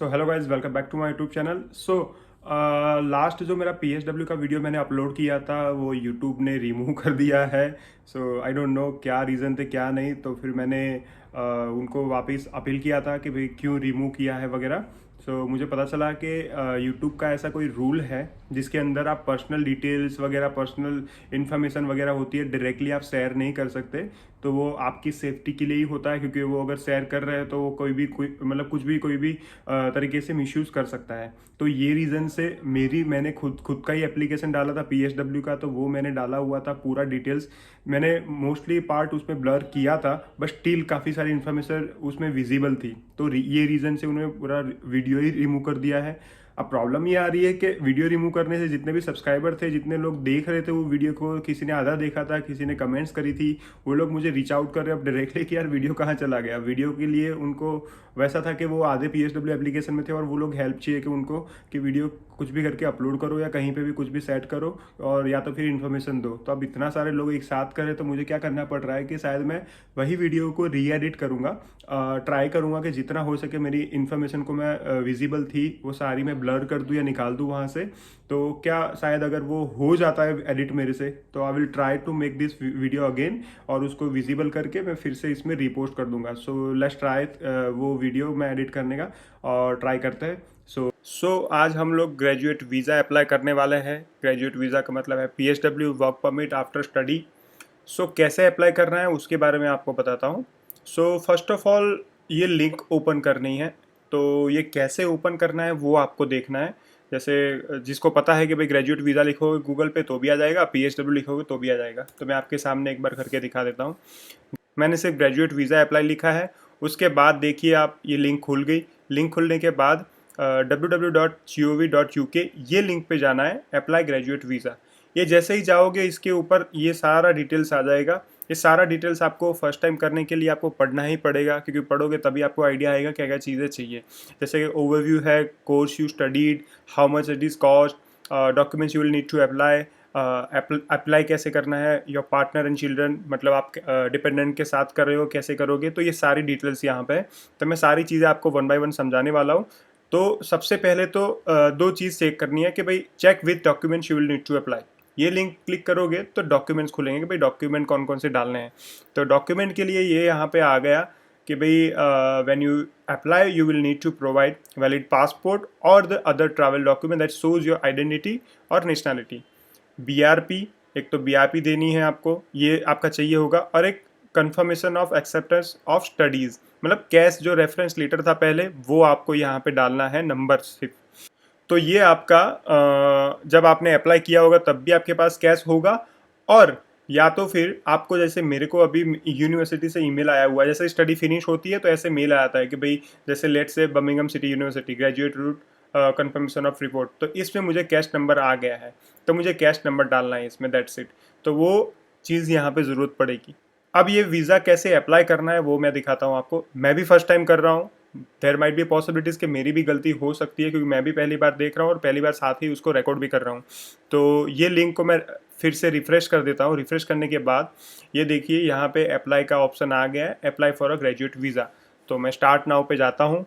So hello guys, welcome back to my YouTube channel. Last जो मेरा PSW का video मैंने अपलोड किया था वो यूट्यूब ने रिमूव कर दिया है। सो आई डोंट नो क्या रीज़न थे क्या नहीं, तो फिर मैंने उनको वापस अपील किया था कि भाई क्यों रिमूव किया है वगैरह। मुझे पता चला कि यूट्यूब का ऐसा कोई रूल है जिसके अंदर आप पर्सनल डिटेल्स वगैरह, पर्सनल इन्फॉर्मेशन वगैरह होती है, डायरेक्टली आप शेयर नहीं कर सकते। तो वो आपकी सेफ्टी के लिए ही होता है, क्योंकि वो अगर शेयर कर रहे हैं तो वो कोई मतलब कुछ भी कोई भी तरीके से मिसयूज़ कर सकता है। तो ये रीज़न से मैंने खुद का ही एप्लीकेशन डाला था PSW का, तो वो मैंने डाला हुआ था पूरा डिटेल्स। मैंने मोस्टली पार्ट उसमें ब्लर किया था, बट स्टिल काफ़ी सारी इन्फॉर्मेशन उसमें विजिबल थी। तो ये रीज़न से उन्होंने पूरा वीडियो ही रिमूव कर दिया है। अब प्रॉब्लम ये आ रही है कि वीडियो रिमूव करने से जितने भी सब्सक्राइबर थे, जितने लोग देख रहे थे वो वीडियो को, किसी ने आधा देखा था, किसी ने कमेंट्स करी थी, वो लोग मुझे रीच आउट कर रहे हैं अब डायरेक्टली कि यार वीडियो कहाँ चला गया। वीडियो के लिए उनको वैसा था कि वो आधे PSW एप्लीकेशन में थे और वो लोग हेल्प चाहिए कि उनको कि वीडियो कुछ भी करके अपलोड करो या कहीं पे भी कुछ भी सेट करो, और या तो फिर इन्फॉर्मेशन दो। तो अब इतना सारे लोग एक साथ करें तो मुझे क्या करना पड़ रहा है कि शायद मैं वही वीडियो को री एडिट करूँगा। ट्राई करूँगा कि जितना हो सके मेरी इन्फॉर्मेशन को मैं विजिबल थी वो सारी मैं ब्लर कर दूँ या निकाल दूँ वहाँ से। तो क्या शायद अगर वो हो जाता है एडिट मेरे से, तो I will try to make this video again और उसको विजिबल करके मैं फिर से इसमें रिपोस्ट कर दूंगा। सो लेट्स ट्राई वो वीडियो मैं एडिट करने का और ट्राई करते हैं। आज हम लोग ग्रेजुएट वीज़ा अप्लाई करने वाले हैं। ग्रेजुएट वीज़ा का मतलब है PSW, work permit after study. कैसे अप्लाई करना है उसके बारे में आपको बताता हूँ। फर्स्ट ऑफ ऑल ये लिंक ओपन करनी है। तो ये कैसे ओपन करना है वो आपको देखना है। जैसे जिसको पता है कि भाई ग्रेजुएट वीज़ा लिखोगे गूगल पे तो भी आ जाएगा, PSW लिखोगे तो भी आ जाएगा। तो मैं आपके सामने एक बार करके दिखा देता हूँ। मैंने सिर्फ ग्रेजुएट वीज़ा अप्लाई लिखा है। उसके बाद देखिए आप, ये लिंक खुल गई। लिंक खुलने के बाद www.gov.uk ये लिंक पे जाना है, अप्लाई ग्रेजुएट वीज़ा। ये जैसे ही जाओगे इसके ऊपर ये सारा डिटेल्स आ जाएगा। ये सारा डिटेल्स आपको फर्स्ट टाइम करने के लिए आपको पढ़ना ही पड़ेगा, क्योंकि पढ़ोगे तभी आपको आइडिया आएगा क्या क्या चीज़ें चाहिए। जैसे कि ओवरव्यू है, course you studied, how much it is cost, documents you will need to apply, apply कैसे करना है, योर पार्टनर एंड चिल्ड्रन, मतलब आप डिपेंडेंट के साथ कर रहे हो कैसे करोगे। तो ये सारी डिटेल्स यहाँ पे है। तो मैं सारी चीज़ें आपको वन बाय वन समझाने वाला हूँ। तो सबसे पहले तो दो चीज़ चेक करनी है कि भाई check with documents you will need to apply. ये लिंक क्लिक करोगे तो डॉक्यूमेंट्स खुलेंगे कि भाई डॉक्यूमेंट कौन कौन से डालने हैं। तो डॉक्यूमेंट के लिए ये यहाँ पे आ गया कि भाई when you apply you will need to provide valid passport और the other travel document that shows your identity और नेशनैलिटी। BRP, एक तो BRP देनी है आपको, ये आपका चाहिए होगा, और एक confirmation of acceptance of studies, मतलब कैश जो रेफरेंस लेटर था पहले वो आपको यहाँ पे डालना है, नंबर सिर्फ। तो ये आपका जब आपने अप्लाई किया होगा तब भी आपके पास कैश होगा, और या तो फिर आपको, जैसे मेरे को अभी यूनिवर्सिटी से ईमेल आया हुआ है, जैसे स्टडी फिनिश होती है तो ऐसे मेल आता है कि भाई जैसे let's say Birmingham City University graduate route confirmation of report, तो इसमें मुझे कैश नंबर आ गया है, तो मुझे कैश नंबर डालना है इसमें, दैट्स इट। तो वो चीज़ यहाँ पे ज़रूरत पड़ेगी। अब ये वीज़ा कैसे अप्लाई करना है वो मैं दिखाता हूँ आपको। मैं भी फर्स्ट टाइम कर रहा हूँ, देयर माइट बी पॉसिबिलिटीज़ कि मेरी भी गलती हो सकती है, क्योंकि मैं भी पहली बार देख रहा हूँ और पहली बार साथ ही उसको रिकॉर्ड भी कर रहा हूँ। तो ये लिंक को मैं फिर से रिफ़्रेश कर देता हूँ। रिफ़्रेश करने के बाद ये देखिए यहाँ पे अप्लाई का ऑप्शन आ गया है, apply for a graduate visa. तो मैं स्टार्ट नाउ पे जाता हूँ।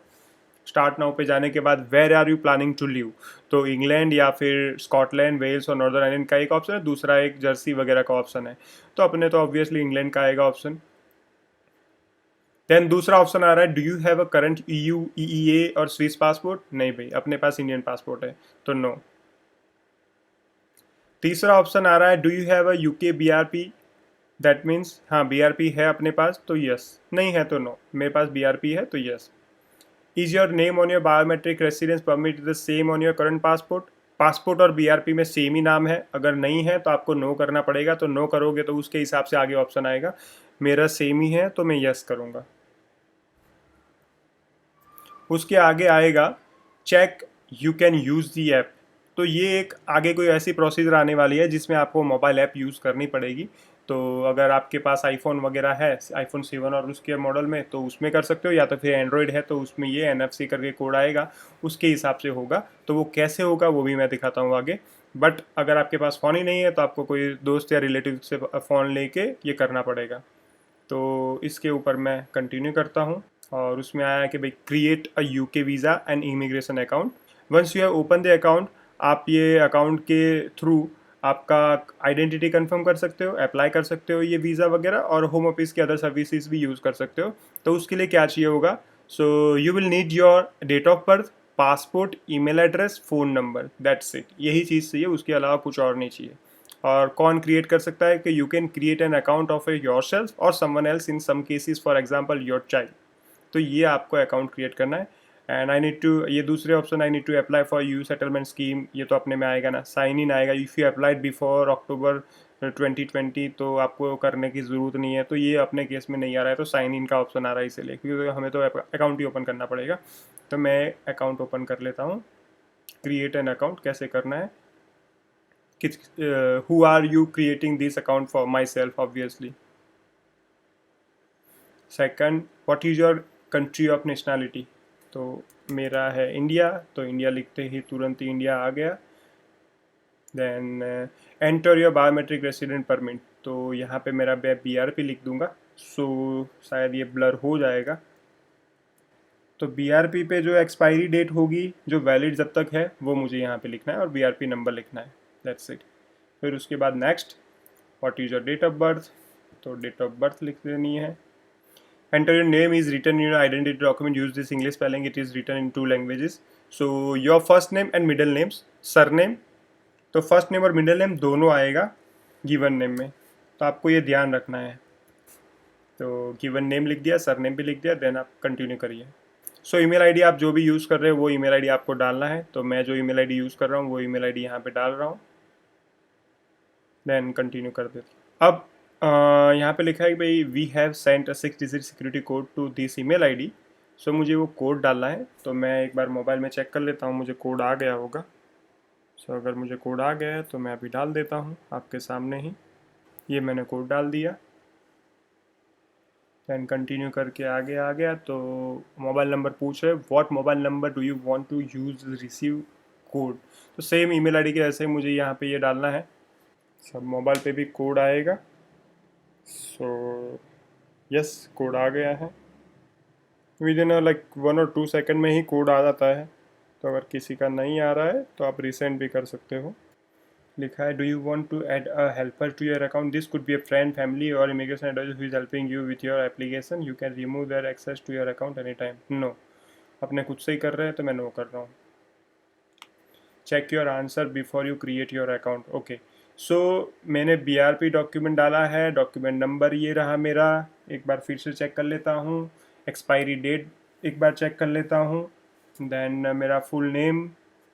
स्टार्ट नाउ पे जाने के बाद where are you planning to live, तो इंग्लैंड या फिर स्कॉटलैंड, वेल्स और नॉर्दर्न आयरलैंड का एक ऑप्शन है, दूसरा एक जर्सी वगैरह का ऑप्शन है। तो अपने तो ऑब्वियसली इंग्लैंड का आएगा ऑप्शन। देन दूसरा ऑप्शन आ रहा है, do you have a current EU, EEA और स्विस पासपोर्ट। नहीं भाई, अपने पास इंडियन पासपोर्ट है, तो नो। तीसरा ऑप्शन आ रहा है, do you have a UK BRP, that means हाँ BRP है अपने पास, तो यस। नहीं है तो नो, मेरे पास BRP है तो yes. Is your name on your biometric residence permit the same on your current passport, passport और BRP में सेम ही नाम है। अगर नहीं है तो आपको नो करना पड़ेगा, तो नो करोगे तो उसके हिसाब से आगे ऑप्शन आएगा। मेरा सेम ही है तो मैं यस करूँगा। उसके आगे आएगा, check you can use the app. तो ये एक आगे कोई ऐसी प्रोसीजर आने वाली है जिसमें आपको मोबाइल ऐप यूज़ करनी पड़ेगी। तो अगर आपके पास आईफोन वगैरह है, आईफोन 7 और उसके मॉडल में, तो उसमें कर सकते हो, या तो फिर एंड्रॉयड है तो उसमें ये NFC करके कोड आएगा, उसके हिसाब से होगा। तो वो कैसे होगा वो भी मैं दिखाता हूँ आगे। बट अगर आपके पास फ़ोन ही नहीं है तो आपको कोई दोस्त या रिलेटिव से फ़ोन लेके ये करना पड़ेगा। तो इसके ऊपर मैं कंटिन्यू करता हूँ। और उसमें आया कि भाई create a UK visa and immigration account. Once you have open the account, आप ये अकाउंट के थ्रू आपका आइडेंटिटी कंफर्म कर सकते हो, अप्लाई कर सकते हो ये वीज़ा वगैरह, और होम ऑफिस की अदर सर्विसेज भी यूज़ कर सकते हो। तो उसके लिए क्या चाहिए होगा, so you will need your date of birth, passport, email address, phone number, that's it. यही चीज़ चाहिए, उसके अलावा कुछ और नहीं चाहिए। और कौन क्रिएट कर सकता है कि you can create an account of yourself और someone else in some cases, for example your child. तो ये आपको अकाउंट क्रिएट करना है। एंड आई नीड टू, ये दूसरे option, I need to apply for you settlement scheme, ये तो अपने में आएगा ना। साइन इन आएगा, if you applied before October 2020 तो आपको करने की ज़रूरत नहीं है, तो ये अपने केस में नहीं आ रहा है, तो साइन इन का ऑप्शन आ रहा है इसीलिए, क्योंकि हमें तो अकाउंट ही ओपन करना पड़ेगा। तो मैं अकाउंट ओपन कर लेता हूँ। क्रिएट एन अकाउंट कैसे करना है, किस, who are you creating this account for? Myself obviously. Second, what is your country of nationality? तो मेरा है इंडिया, तो इंडिया लिखते ही तुरंत ही इंडिया आ गया। Then enter your biometric resident permit, तो यहाँ पे मेरा मैं BRP लिख दूंगा, सो शायद ये ब्लर हो जाएगा। तो BRP पे जो एक्सपायरी डेट होगी, जो वैलिड जब तक है, वो मुझे यहाँ पे लिखना है और BRP नंबर लिखना है, दैट्स इट। फिर उसके बाद next, what is your date of birth, तो डेट ऑफ बर्थ लिख देनी है। Enter your name is written in your identity document. Use this English spelling. It is written in 2 languages. So your first name and middle names, surname. तो first name और middle name दोनों आएगा given name में, तो आपको ये ध्यान रखना है। तो गिवन नेम लिख दिया, सरनेम भी लिख दिया, देन आप कंटिन्यू करिए। सो ईमेल आईडी आप जो भी यूज़ कर रहे हो वो ईमेल आईडी आपको डालना है। तो मैं जो ईमेल आईडी यूज़ कर रहा हूँ वो ईमेल आईडी यहाँ पे डाल रहा हूँ, देन कंटिन्यू कर देते। अब यहाँ पे लिखा है कि भाई we have sent a 6 digit security code to this email ID. So मुझे वो कोड डालना है, तो मैं एक बार मोबाइल में चेक कर लेता हूँ मुझे कोड आ गया होगा। सो अगर मुझे कोड आ गया है तो मैं अभी डाल देता हूँ आपके सामने ही। ये मैंने कोड डाल दिया, दैन कंटिन्यू करके आगे आ गया। तो मोबाइल नंबर पूछ रहे, what mobile number do you want to use receive code. तो सेम ईमेल आईडी के ऐसे मुझे यहाँ पे ये डालना है। सब मोबाइल पे भी कोड आएगा। सो यस, कोड आ गया है। विद इन लाइक 1 और 2 सेकंड में ही कोड आ जाता है। तो अगर किसी का नहीं आ रहा है तो आप रिसेंड भी कर सकते हो। लिखा है, do you want to add a helper to your account, this could be a friend, family और immigration adviser who is helping you with your application, you can remove their access to your account any time. No, अपने खुद से ही कर रहे हैं तो मैं no कर रहा हूँ। Check your answer before you create your account, okay. So मैंने BRP डॉक्यूमेंट डाला है, डॉक्यूमेंट नंबर ये रहा मेरा। एक बार फिर से चेक कर लेता हूँ, एक्सपायरी डेट एक बार चेक कर लेता हूँ, देन मेरा फुल नेम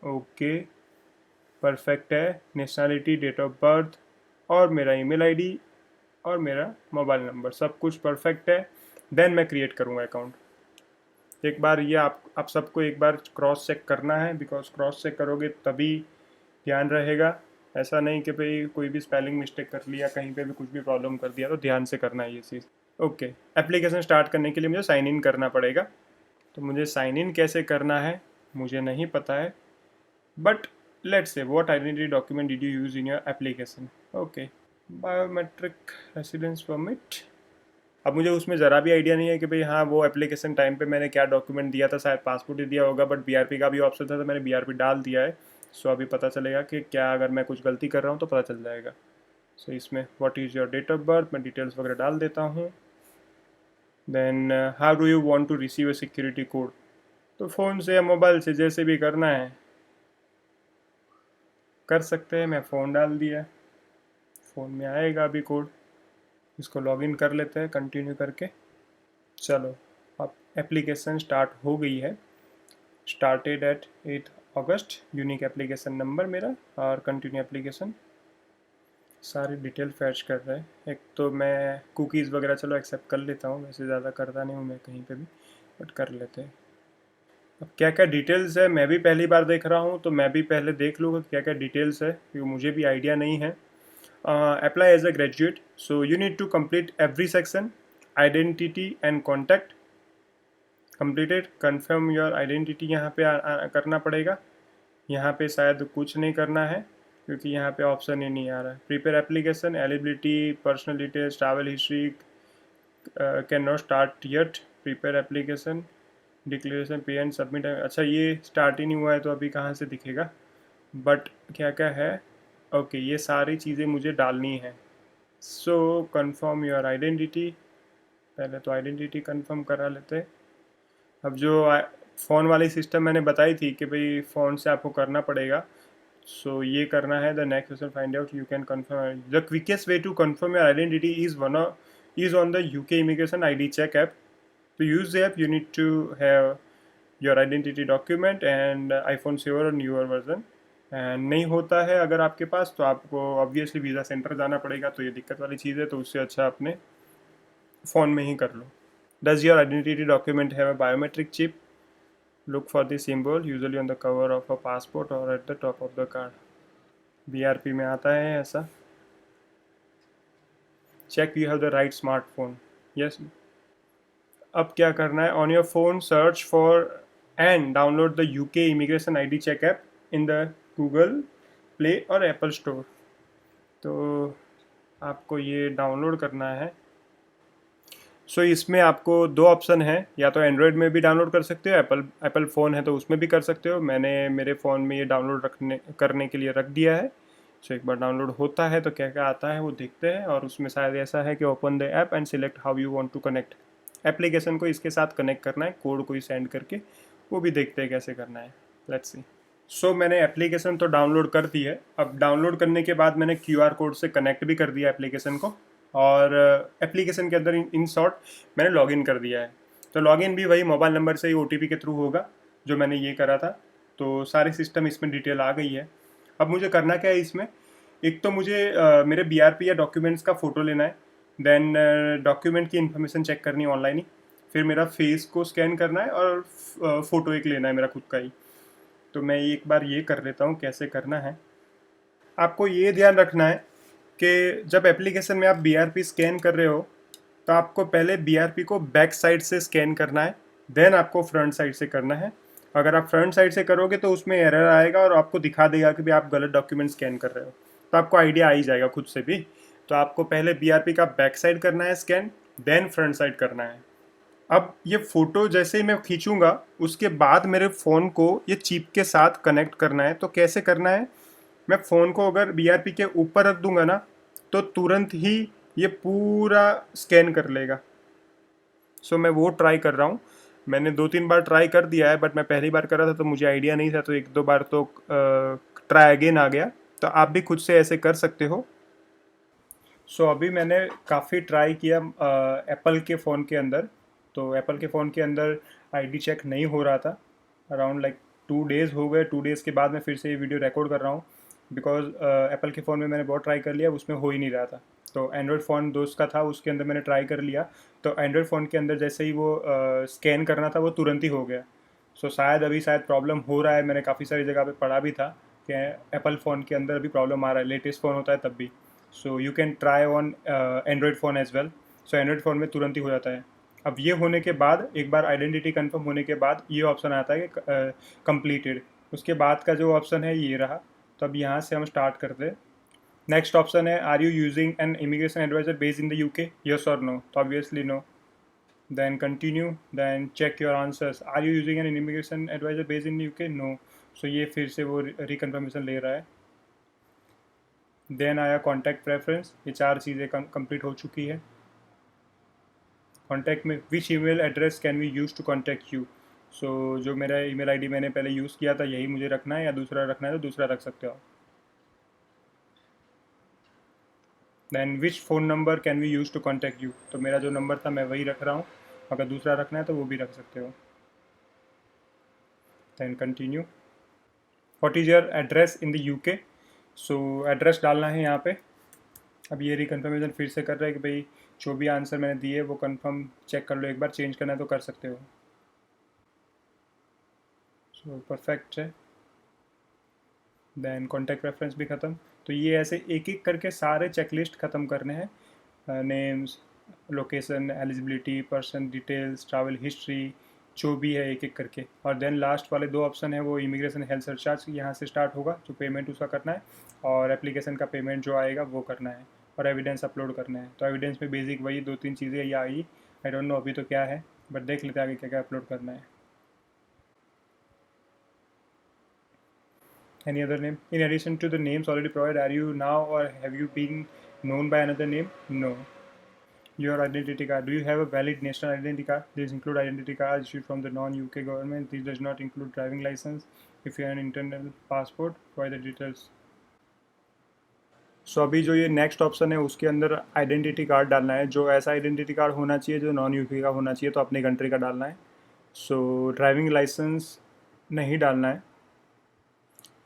ओके परफेक्ट है, नेशनैलिटी, डेट ऑफ बर्थ और मेरा ईमेल आईडी और मेरा मोबाइल नंबर सब कुछ परफेक्ट है। देन मैं क्रिएट करूँगा अकाउंट। एक बार ये आप सबको एक बार क्रॉस चेक करना है, बिकॉज क्रॉस चेक करोगे तभी ध्यान रहेगा। ऐसा नहीं कि भाई कोई भी स्पेलिंग मिस्टेक कर लिया, कहीं पे भी कुछ भी प्रॉब्लम कर दिया, तो ध्यान से करना है ये चीज़। ओके, एप्लीकेशन स्टार्ट करने के लिए मुझे साइन इन करना पड़ेगा। तो मुझे साइन इन कैसे करना है मुझे नहीं पता है, but let's say what identity document did you use in your application. Okay, biometric residence permit. अब मुझे उसमें ज़रा भी आइडिया नहीं है कि भाई हाँ वो एप्लीकेशन टाइम पे मैंने क्या डॉक्यूमेंट दिया था, शायद पासपोर्ट ही दिया होगा, बट BRP का भी ऑप्शन था तो मैंने BRP डाल दिया है। सो अभी पता चलेगा कि क्या अगर मैं कुछ गलती कर रहा हूँ तो पता चल जाएगा। सो इसमें what is your date of birth, मैं डिटेल्स वगैरह डाल देता हूँ। Then how do you want to receive a security code, तो फ़ोन से या मोबाइल से जैसे भी करना है कर सकते हैं। मैं फ़ोन डाल दिया, फ़ोन में आएगा अभी कोड, इसको लॉगिन कर लेते हैं कंटिन्यू करके। चलो, अब एप्लीकेशन स्टार्ट हो गई है। Started at 8 August, unique application number मेरा और कंटिन्यू एप्लीकेशन। सारी डिटेल फैच कर रहे हैं। एक तो मैं कुकीज़ वगैरह चलो एक्सेप्ट कर लेता हूँ, वैसे ज़्यादा करता नहीं हूँ मैं कहीं पे भी, बट कर लेते हैं। अब क्या क्या डिटेल्स है मैं भी पहली बार देख रहा हूँ, तो मैं भी पहले देख लूँगा क्या क्या डिटेल्स है, क्योंकि मुझे भी आइडिया नहीं है। Apply as a graduate, so you need to complete every section, identity and contact completed, confirm your identity यहाँ पे करना पड़ेगा। यहाँ पे शायद कुछ नहीं करना है क्योंकि यहाँ पे ऑप्शन ही नहीं आ रहा है। Prepare application, eligibility, personal details, travel history can not start yet, prepare application, declaration, पे एंड सबमिट। अच्छा ये स्टार्ट ही नहीं हुआ है तो अभी कहाँ से दिखेगा, बट क्या क्या है। ओके ये सारी चीज़ें मुझे डालनी है। सो कंफर्म योर आइडेंटिटी, पहले तो आइडेंटिटी कंफर्म करा लेते हैं। अब जो फ़ोन वाली सिस्टम मैंने बताई थी कि भाई फ़ोन से आपको करना पड़ेगा, सो ये करना है। The next question, find out you can confirm the quickest way to confirm your identity is on the UK immigration ID check app. To use the app, you need to have your identity document and iPhone 7 और newer version। And नहीं होता है अगर आपके पास तो आपको obviously visa centre जाना पड़ेगा, तो ये दिक्कत वाली चीज़ है, तो उससे अच्छा अपने फ़ोन में ही कर लो। Does your identity document have a biometric chip? Look for the symbol usually on the cover of a passport और at the top of the card. BRP में आता है ऐसा। Check you have the right smartphone. Yes. अब क्या करना है, on your phone search for and download the UK immigration ID check app in the Google Play और Apple store. तो आपको ये डाउनलोड करना है। सो इसमें आपको दो ऑप्शन है, या तो एंड्रॉयड में भी डाउनलोड कर सकते हो, एप्पल फ़ोन है तो उसमें भी कर सकते हो। मैंने मेरे फ़ोन में ये डाउनलोड करने के लिए रख दिया है। सो एक बार डाउनलोड होता है तो क्या क्या आता है वो देखते हैं, और उसमें शायद ऐसा है कि open the app and select how you want to connect. Application को इसके साथ कनेक्ट करना है, कोड कोई सेंड करके, वो भी देखते हैं कैसे करना है। Let's see. सो मैंने एप्लीकेशन तो डाउनलोड कर दी है। अब डाउनलोड करने के बाद मैंने QR कोड से कनेक्ट भी कर दिया एप्लीकेशन को, और एप्लीकेशन के अंदर इन शॉर्ट मैंने लॉगिन कर दिया है। तो लॉगिन भी वही मोबाइल नंबर से ही OTP के थ्रू होगा जो मैंने ये करा था। तो सारी सिस्टम इसमें डिटेल आ गई है। अब मुझे करना क्या है इसमें, एक तो मुझे मेरे BRP या डॉक्यूमेंट्स का फ़ोटो लेना है, देन डॉक्यूमेंट की इन्फॉर्मेशन चेक करनी है ऑनलाइन ही, फिर मेरा फेस को स्कैन करना है, और फ़ोटो एक लेना है मेरा खुद का ही। तो मैं एक बार ये कर लेता हूँ कैसे करना है। आपको ये ध्यान रखना है कि जब एप्लीकेशन में आप BRP स्कैन कर रहे हो तो आपको पहले BRP को बैक साइड से स्कैन करना है, देन आपको फ्रंट साइड से करना है। अगर आप फ्रंट साइड से करोगे तो उसमें एरर आएगा और आपको दिखा देगा कि भी आप गलत डॉक्यूमेंट स्कैन कर रहे हो, तो आपको आइडिया आ ही जाएगा खुद से भी। तो आपको पहले BRP का बैक साइड करना है स्कैन, देन फ्रंट साइड करना है। अब ये फ़ोटो जैसे ही मैं खींचूंगा उसके बाद मेरे फ़ोन को ये चिप के साथ कनेक्ट करना है। तो कैसे करना है, मैं फ़ोन को अगर BRP के ऊपर रख दूंगा ना तो तुरंत ही ये पूरा स्कैन कर लेगा। सो मैं वो ट्राई कर रहा हूँ। मैंने 2-3 बार ट्राई कर दिया है, बट मैं पहली बार कर रहा था तो मुझे आइडिया नहीं था, तो 1-2 बार तो ट्राई अगेन आ गया। तो आप भी खुद से ऐसे कर सकते हो। सो अभी मैंने काफ़ी ट्राई किया एप्पल के फ़ोन के अंदर, तो एप्पल के फ़ोन के अंदर ID चेक नहीं हो रहा था। अराउंड लाइक 2 डेज़ हो गए। 2 डेज़ के बाद मैं फिर से ये वीडियो रिकॉर्ड कर रहा हूँ, बिकॉज एप्पल के फ़ोन में मैंने बहुत ट्राई कर लिया, उसमें हो ही नहीं रहा था। तो एंड्रॉयड फ़ोन दोस्त का था, उसके अंदर मैंने ट्राई कर लिया, तो एंड्रॉयड फ़ोन के अंदर जैसे ही वो स्कैन करना था वो तुरंत ही हो गया। सो शायद प्रॉब्लम हो रहा है। मैंने काफ़ी सारी जगह पे पढ़ा भी था कि एप्पल फ़ोन के अंदर अभी प्रॉब्लम आ रहा है, लेटेस्ट फ़ोन होता है तब भी। So you can try on Android phone as well. So Android phone में तुरंत ही हो जाता है। अब ये होने के बाद, एक बार आइडेंटिटी कंफर्म होने के बाद ये ऑप्शन आता है कि कंप्लीटेड। उसके बाद का जो ऑप्शन है ये रहा। तो अब यहाँ से हम स्टार्ट करते हैं। नेक्स्ट ऑप्शन है, are you using an immigration adviser based in the UK, yes और नो? तो obviously no. Then continue, then check your answers. Are you using an immigration adviser based in UK, no. So ये फिर से वो रिकन्फर्मेशन ले रहा है। Then आया कॉन्टैक्ट प्रेफरेंस। ये 4 चीज़ें कंप्लीट हो चुकी है। कॉन्टैक्ट में which email address can we use to contact you. So जो मेरा ईमेल ID मैंने पहले यूज़ किया था यही मुझे रखना है, या दूसरा रखना है तो दूसरा रख सकते हो। Then which phone number can we use to contact you. तो मेरा जो नंबर था मैं वही रख रहा हूँ, अगर दूसरा रखना है तो वो भी रख सकते हो। Then continue. What is your address in the UK। So address डालना है यहाँ पे। अब ये रिकन्फर्मेशन फिर से कर रहा है कि भाई जो भी आंसर मैंने दिए वो कंफर्म चेक कर लो एक बार, चेंज करना है तो कर सकते हो। सो परफेक्ट है। देन कॉन्टैक्ट रेफरेंस भी ख़त्म। तो ये ऐसे एक एक करके सारे चेकलिस्ट ख़त्म करने हैं। Names, location, eligibility, person details, travel history, जो भी है एक एक करके। और देन लास्ट वाले 2 ऑप्शन है वो इमिग्रेशन हेल्थ सरचार्ज यहाँ से स्टार्ट होगा, जो पेमेंट उसका करना है, और एप्लीकेशन का पेमेंट जो आएगा वो करना है, और एविडेंस अपलोड करना है। तो एविडेंस में बेसिक वही 2-3 चीज़ें ये आई। आई डोंट नो अभी तो क्या है। बट देख लेते हैं आगे क्या क्या अपलोड करना है. Any other name? In addition to the names already provided, are you now or have you been known by another name? No. Your identity card. Do you have a valid national identity card? These include identity cards issued from the non-UK government. This does not include driving license. If you have an internal passport, provide the details. सो अभी जो ये next option है उसके अंदर identity card डालना है. जो ऐसा आइडेंटिटी कार्ड होना चाहिए जो नॉन यूके का होना चाहिए, तो अपने कंट्री का डालना है. सो ड्राइविंग लाइसेंस नहीं डालना है.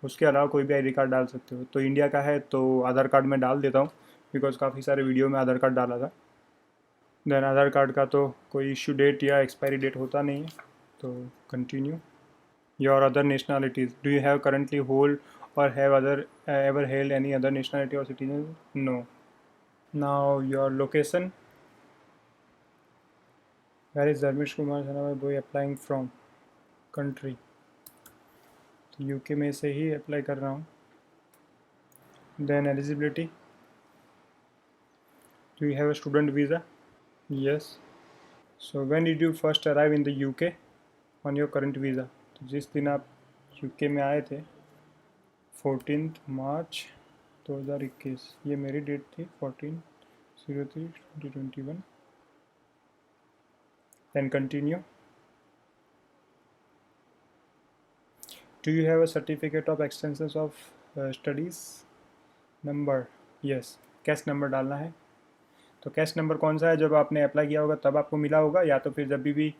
उसके अलावा कोई भी आईडी कार्ड डाल सकते हो. तो इंडिया का है तो आधार कार्ड में डाल देता हूँ, बिकॉज काफ़ी सारे वीडियो में आधार कार्ड डाला था. देन आधार कार्ड का तो कोई इशू डेट या एक्सपायरी डेट होता नहीं है. तो continue. Your other nationalities. Do you have currently hold or have other ever held any other nationality or citizenship? No. Now your location. Where is Dharmesh Kumar Sanaway boy applying from? Country. तो UK में से ही apply कर रहा हूँ. Then eligibility. Do you have a student visa? Yes. So when did you first arrive in the UK on your current visa? तो जिस दिन आप यूके में आए थे 14 मार्च 2021, ये मेरी डेट थी 14/03/2021. Then continue. Do you have a certificate of extensions of studies? Number. Yes. Cash number डालना है. तो कैश नंबर कौन सा है? जब आपने अप्लाई किया होगा तब आपको मिला होगा, या तो फिर जब भी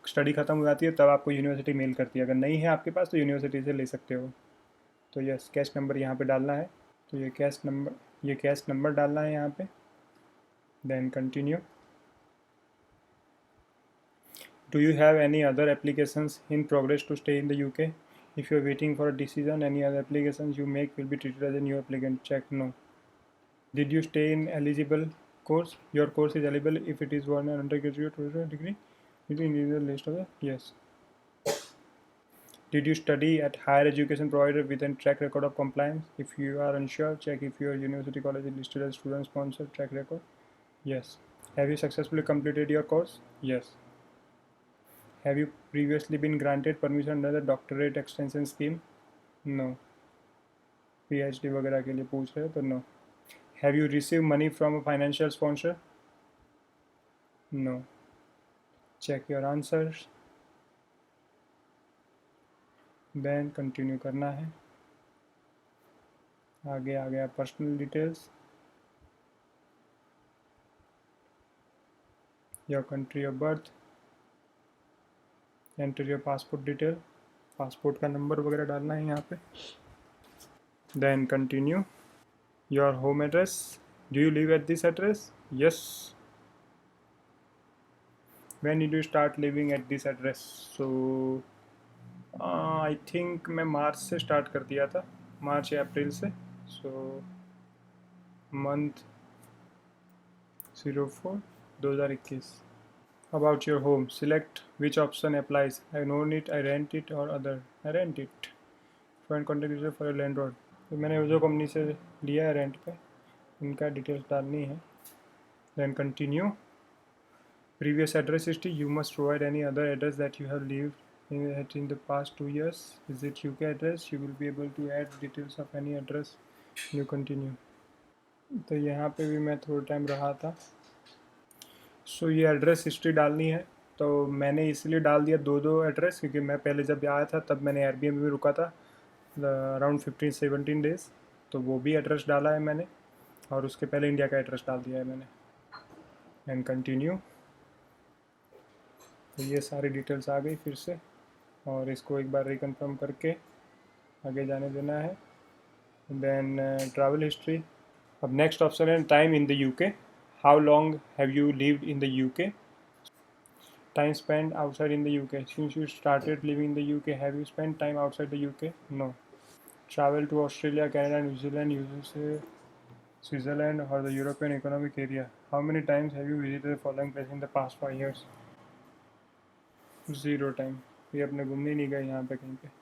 स्टडी ख़त्म हो जाती है तब आपको यूनिवर्सिटी मेल करती है. अगर नहीं है आपके पास तो यूनिवर्सिटी से ले सकते हो. तो यस, कैश नंबर यहाँ पे डालना है. तो ये कैश नंबर डालना है यहाँ पे. Then continue. Do you have any other applications in progress to stay in the UK? If you are waiting for a decision, any other applications you make will be treated as a new applicant. Check no. Did you stay in eligible course? Your course is eligible if it is one undergraduate degree. It is in the list of the yes. Did you study at higher education provider with a track record of compliance? If you are unsure, check if your university college is listed as student sponsored track record. Yes. Have you successfully completed your course? Yes. Have you previously been granted permission under the doctorate extension scheme? No. PhD वगैरह के लिए पूछ रहे हैं तो no. Have you received money from a financial sponsor? No. Check your answers. Then continue करना है. आगे आ गया personal details. Your country of birth. Enter your passport detail. Passport का नंबर वगैरह डालना है यहाँ पे. Then continue. Your home address. Do you live at this address? Yes. When did you start living at this address? So I think मैं मार्च से start कर दिया था, मार्च या अप्रैल से. So month 04/2021. About your home, select which option applies. I own it, I rent it or other. I rent it. Find contact details for your landlord. तो मैंने जो कंपनी से लिया है रेंट पे उनका डिटेल्स डालनी है. Then continue. Previous address history. You must provide any other address that you have lived in the past 2 years. Is it UK address? You will be able to add details of any address. You continue. तो यहाँ पे भी मैं थोड़ा time रहा था. सो ये address history डालनी है. तो मैंने इसलिए डाल दिया दो एड्रेस, क्योंकि मैं पहले जब आया था तब मैंने एयरबीएनबी में रुका था अराउंड 15-17 डेज़. तो वो भी एड्रेस डाला है मैंने, और उसके पहले इंडिया का एड्रेस डाल दिया है मैंने. And continue. तो ये सारी डिटेल्स आ गई फिर से, और इसको एक बार रिकन्फर्म करके आगे जाने देना है. Then travel history. अब नेक्स्ट ऑप्शन है time in the UK. How long have you lived in the UK? Time spent outside in the UK. Since you started living in the UK, have you spent time outside the UK? No. Travel to Australia, Canada, New Zealand, USA, Switzerland or the European Economic Area. How many times have you visited the following place in the past 5 years? 0 time. ये अपने घूमने नहीं गए यहाँ पे कहीं पे.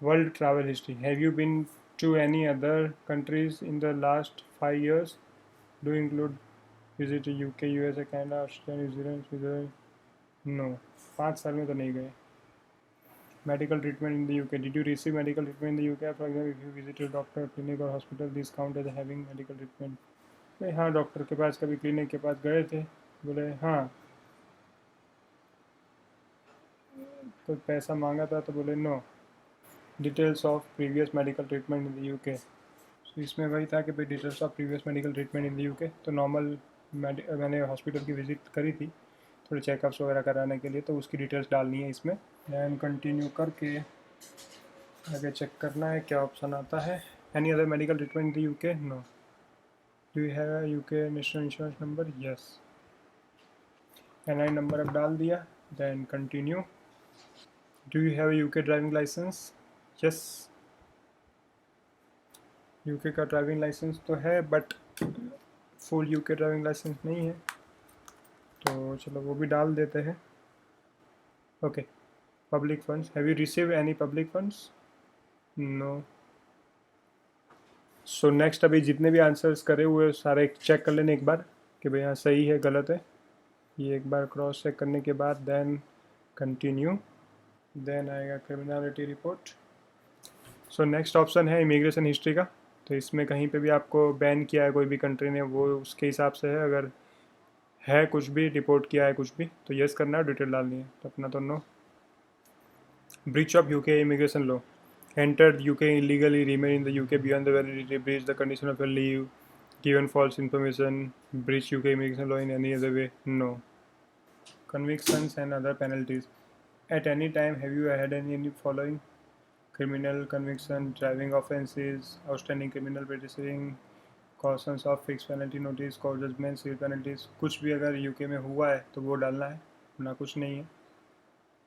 World travel history. Have you been to any other countries in the last 5 years? Do include visit UK, USA, Canada, Australia, New Zealand, Switzerland. No, 5 साल में तो नहीं गए। Medical treatment in the UK, did you receive medical treatment in the UK? For example if you visited doctor, clinic और hospital, this count as having medical treatment. भाई हाँ, doctor के पास कभी क्लिनिक के पास गए थे? बोले हाँ। कोई पैसा मांगा था तो बोले no. Details of previous medical treatment in the UK। तो इसमें वही था कि भाई details of previous medical treatment in the UK, तो नॉर्मल मैंने हॉस्पिटल की विज़िट करी थी थोड़े चेकअप्स वगैरह कराने के लिए, तो उसकी डिटेल्स डालनी है इसमें। दैन कंटिन्यू करके आगे चेक करना है क्या ऑप्शन आता है। Any other medical treatment in the UK? No. Do you have UK national insurance number? Yes. NI number अब डाल दिया। Then continue. Do you have UK driving licence? Yes. UK का ड्राइविंग लाइसेंस तो है, but full UK driving licence नहीं है, तो चलो वो भी डाल देते हैं। Okay. Public funds, have you receive any public funds? No. So next अभी जितने भी आंसर्स करे हुए सारे चेक कर लेने एक बार कि भाई हाँ सही है गलत है। ये एक बार क्रॉस चेक करने के बाद देन कंटिन्यू। देन आएगा criminality report. So next option है इमिग्रेशन हिस्ट्री का। तो इसमें कहीं पे भी आपको बैन किया है कोई भी कंट्री ने, वो उसके हिसाब से है। अगर है कुछ भी रिपोर्ट किया है कुछ भी तो यस करना है, डिटेल डालनी है। तो अपना तो no. Breach of UK immigration law, entered UK illegally, remain in the UK beyond the validity, breach the condition of your leave, given false information, breach UK immigration law in any other way? No. Convictions and other penalties. At any time have you had any following: criminal conviction, driving offences, outstanding criminal proceeding, cautions of fixed penalty notice, court judgment, civil penalties? कुछ भी अगर UK में हुआ है तो वो डालना है, ना कुछ नहीं है।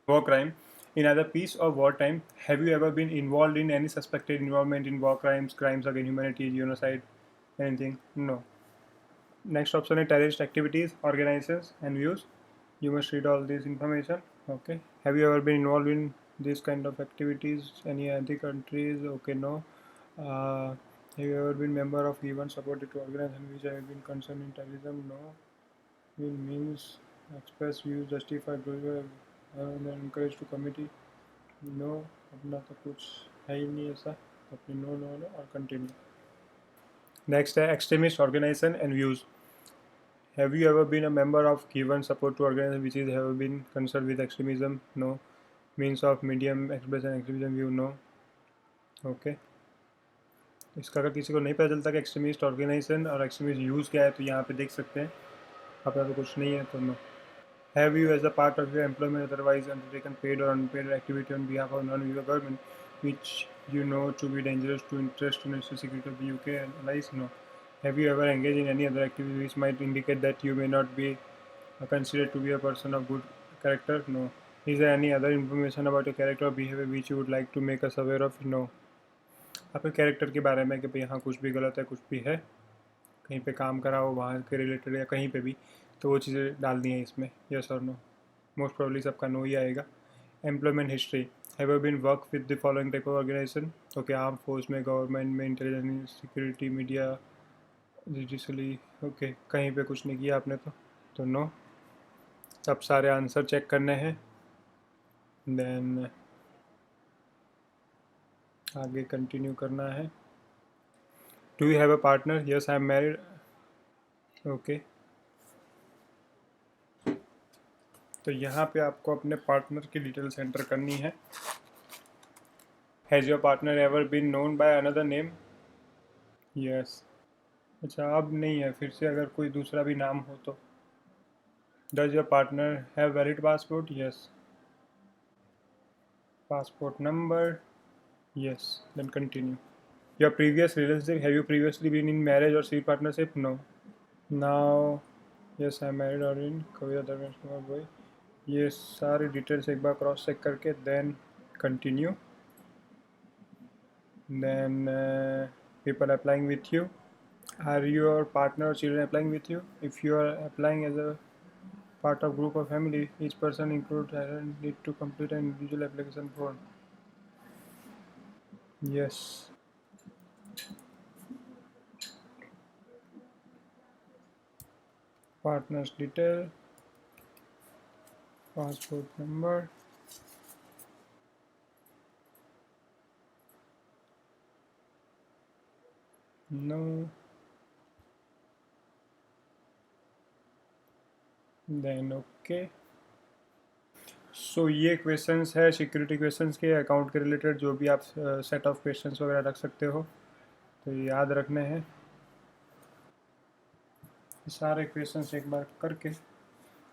War crime. In either peace or wartime, have you ever been involved in any suspected involvement in war crimes, crimes against humanity, genocide, anything? No. Next option is terrorist activities, organizations, and views. You must read all this information. Okay. Have you ever been involved in this kind of activities? Any other countries? Okay, no. Have you ever been member of given supported to organization which have been concerned in terrorism? No. Will means express views, justify, and encourage to committee? No. अपना तो कुछ है ही नहीं ऐसा, अपनी no no no और continue. Next है extremist organisation and views. Have you ever been a member of given support to organisation which is have been concern with extremism? No. Means of medium expression extremism view? No. Okay. इसका अगर किसी को नहीं पता चलता कि extremist organisation और extremist views क्या है तो यहाँ पे देख सकते हैं। अपना तो कुछ नहीं है तो no. Have you, as a part of your employment, otherwise undertaken paid or unpaid activity on behalf of non-EU government, which you know to be dangerous to interest to national security of the UK and allies? No. Have you ever engaged in any other activity which might indicate that you may not be considered to be a person of good character? No. Is there any other information about your character or behavior which you would like to make us aware of? No. आपके character के बारे में कि भाई हाँ कुछ भी गलत है, कुछ भी है, कहीं पे काम करा हो वहाँ के रिलेटेड या कहीं पे भी, तो वो चीज़ें डालनी है इसमें, यस और नो। मोस्ट प्रॉब्ली सबका नो ही आएगा। Employment history, have you been work with the following type of organisation? Okay, arm force में, गवर्नमेंट में, intelligence, security, media, judicially. Okay, कहीं पे कुछ नहीं किया आपने तो नो। अब सारे आंसर चेक करने हैं, देन आगे कंटिन्यू करना है। Do you have a partner? Yes, I am married. Okay, तो यहाँ पे आपको अपने पार्टनर की डिटेल्स एंटर करनी है। Has your partner ever been known by another name? Yes. अच्छा, अब नहीं है, फिर से अगर कोई दूसरा भी नाम हो तो। Does your partner have valid passport? Yes. Passport number? Yes. Then continue. Your previous relationship, have you previously been in marriage और civil partnership? No. Now yes I am married और इन कविता धर्मेश कुमार भाई। ये सारी डिटेल्स एक बार cross check करके then continue. Then people applying with you, are your partner or children applying with you? If you are applying as a part of group or family, each person include need to complete an individual application form. Yes. Partners detail, passport number, no, then okay. So ये questions है security questions के, account के related जो भी आप set of questions वगैरह रख सकते हो, तो ये याद रखने हैं। सारे क्वेश्चंस एक बार करके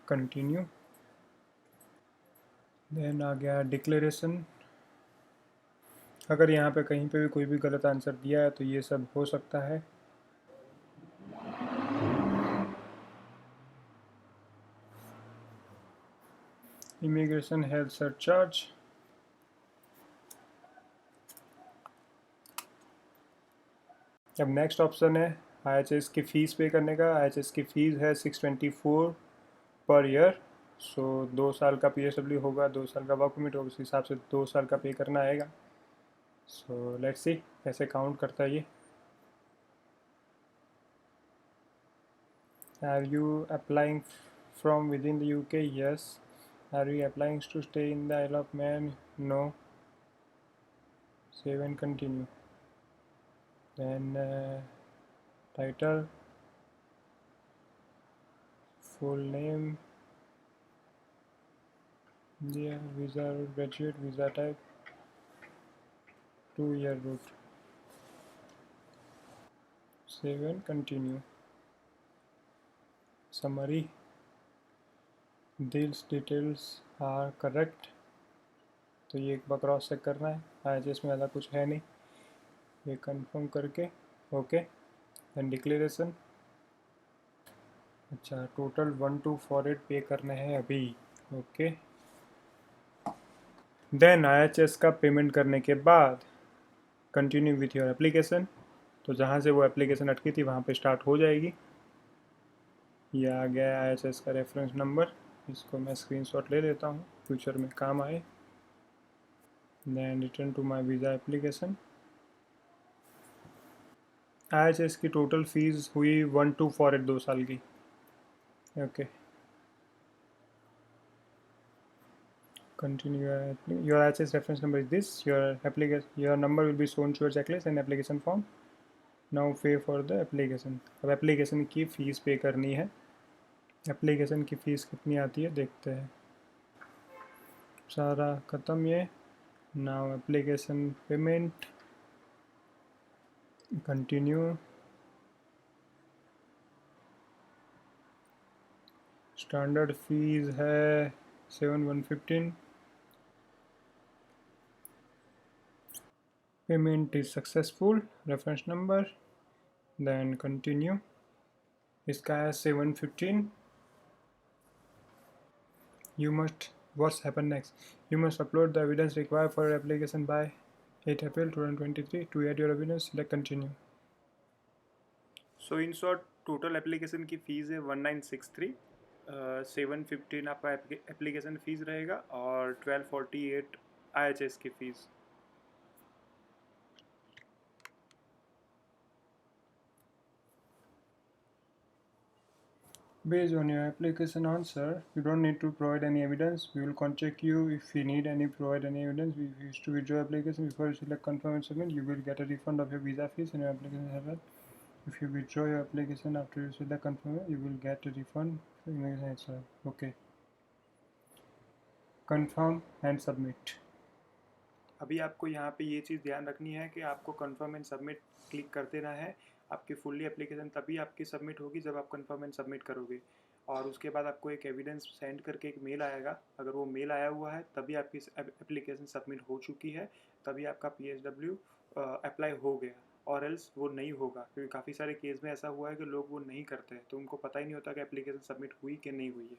कंटिन्यू। देन आ गया डिक्लेरेशन। अगर यहाँ पे कहीं पे भी कोई भी गलत आंसर दिया है तो ये सब हो सकता है। इमिग्रेशन हेल्थ सरचार्ज, अब नेक्स्ट ऑप्शन है IHS की फ़ीस पे करने का। IHS की फ़ीस है 624 पर ईयर। सो 2 साल का PSW होगा, 2 साल का वर्क परमिट होगा, उस हिसाब से 2 साल का पे करना आएगा। सो लेट्स सी कैसे काउंट करता है ये। Are you applying from within the UK? Yes. Are you applying to stay in the Isle of Man? No. Save and continue. Then title, full name, yeah, visa graduate, visa type, 2-year route. Save and continue. Summary, these details are correct. तो ये एक बार cross check करना है। IHS में ज़्यादा कुछ है नहीं, ये कंफर्म करके ओके। देन डिक्लेरेशन, अच्छा टोटल 1248 पे करने हैं अभी, ओके। देन IHS का पेमेंट करने के बाद कंटिन्यू विथ योर एप्लीकेशन, तो जहाँ से वो एप्लीकेशन अटकी थी वहाँ पे स्टार्ट हो जाएगी। ये आ गया IHS का रेफरेंस नंबर, इसको मैं स्क्रीनशॉट ले लेता हूँ, फ्यूचर में काम आए। Then return to my visa application. IHS की टोटल फीस हुई 1248 2 साल की, okay. Continue your IHS reference number is this. Your number will be shown to your checklist and application form. Now pay for the application. अब application की fees पे करनी है। Application की फ़ीस कितनी आती है देखते हैं। सारा ख़त्म ये। Now application payment, continue. Standard fee है 7115। Payment is successful, reference number, then continue. इसका है 715। You must, what's happened next? You must upload the evidence required for your application by 8 April 2023. To add your evidence, select continue. So in short, total application की fees है 1963, 715 आपका application fees रहेगा और 1248 IHS की fees. Based on your application answer, you don't need to provide any evidence. We will contact you if you need provide any evidence. If you wish to withdraw application before you select confirm and submit, you will get a refund of your visa fees and your application has. If you withdraw your application after you select confirm, you will get a refund. Okay. Confirm and submit. अभी आपको यहाँ पे ये चीज़ ध्यान रखनी है कि आपको कन्फर्म एंड सबमिट क्लिक करते रहना है। आपकी फुल्ली एप्लीकेशन तभी आपकी सबमिट होगी जब आप कन्फर्म एंड सबमिट करोगे, और उसके बाद आपको एक एविडेंस सेंड करके एक मेल आएगा। अगर वो मेल आया हुआ है तभी आपकी एप्लीकेशन सबमिट हो चुकी है, तभी आपका PSW अप्लाई हो गया, और एल्स वो नहीं होगा। क्योंकि काफ़ी सारे केस में ऐसा हुआ है कि लोग वो नहीं करते हैं, तो उनको पता ही नहीं होता कि एप्लीकेशन सबमिट हुई कि नहीं हुई है।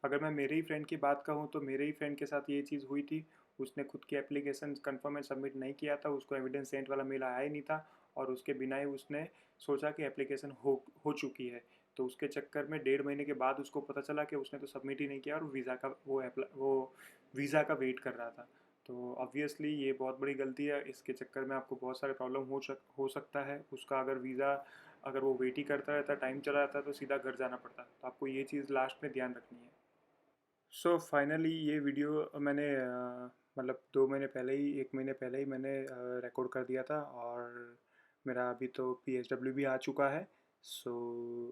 अगर मैं मेरे ही फ्रेंड की बात कहूँ तो मेरे ही फ्रेंड के साथ ये चीज़ हुई थी। उसने खुद की एप्लीकेशन कन्फर्म एंड सबमिट नहीं किया था, उसको एविडेंस सेंड वाला मेल आया ही नहीं था, और उसके बिना ही उसने सोचा कि एप्लीकेशन हो चुकी है। तो उसके चक्कर में 1.5 महीने के बाद उसको पता चला कि उसने तो सबमिट ही नहीं किया और वो वीज़ा का वेट कर रहा था। तो ऑब्वियसली ये बहुत बड़ी गलती है। इसके चक्कर में आपको बहुत सारे प्रॉब्लम हो सकता है। उसका अगर वीज़ा अगर वो वेट ही करता रहता, टाइम चला जाता तो सीधा घर जाना पड़ता। तो आपको ये चीज़ लास्ट में ध्यान रखनी है। सो फाइनली ये वीडियो मैंने मतलब 2 महीने पहले ही 1 महीने पहले ही मैंने रिकॉर्ड कर दिया था, और मेरा अभी तो PSW भी आ चुका है। सो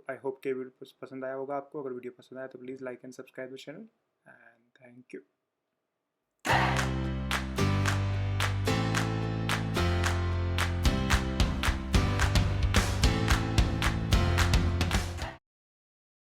आई होप कि वीडियो पसंद आया होगा आपको। अगर वीडियो पसंद आया तो please like and subscribe the channel, and thank you.